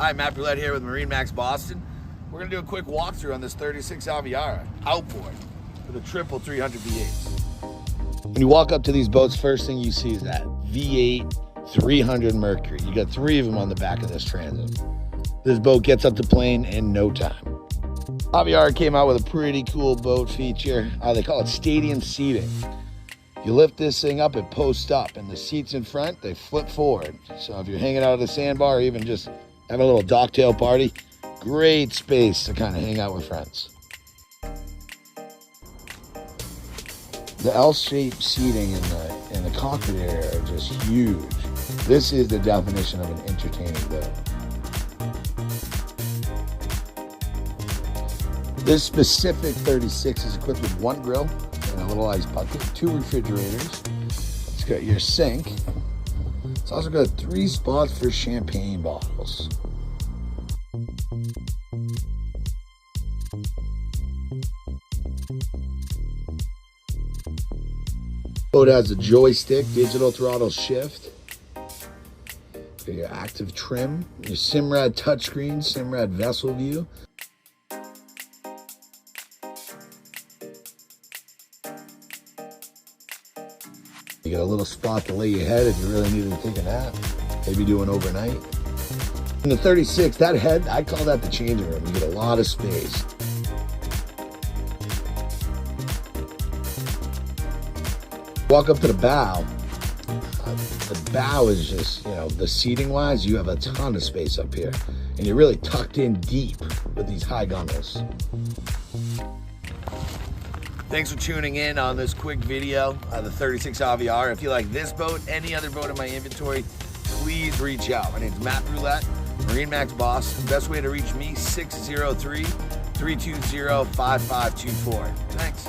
Hi, Matt Roulette here with MarineMax Boston. We're going to do a quick walkthrough on this 36 Aviara Outboard with a triple 300 V8s. When you walk up to these boats, first thing you see is that V8 300 Mercury. You got 3 of them on the back of this transit. This boat gets up to plane in no time. Aviara came out with a pretty cool boat feature. They call it stadium seating. You lift this thing up, it posts up, and the seats in front, they flip forward. So if you're hanging out at a sandbar or even just having a little docktail party, great space to kind of hang out with friends. The L-shaped seating in the cockpit area are just huge. This is the definition of an entertaining boat. This specific 36 is equipped with 1 grill and a little ice bucket, 2 refrigerators. It's got your sink. It's also got 3 spots for champagne bottles. Boat has a joystick, digital throttle shift. Got your active trim, your Simrad touchscreen, Simrad vessel view. You got a little spot to lay your head if you really needed to take a nap, maybe do an overnight. In the 36, that head, I call that the changing room. You get a lot of space. Walk up to the bow. The bow is just, the seating wise, you have a ton of space up here. And you're really tucked in deep with these high gunnels. Thanks for tuning in on this quick video of the 36 Aviara. If you like this boat, any other boat in my inventory, please reach out. My name's Matt Roulette, MarineMax Boston. Best way to reach me, 603-320-5524. Thanks.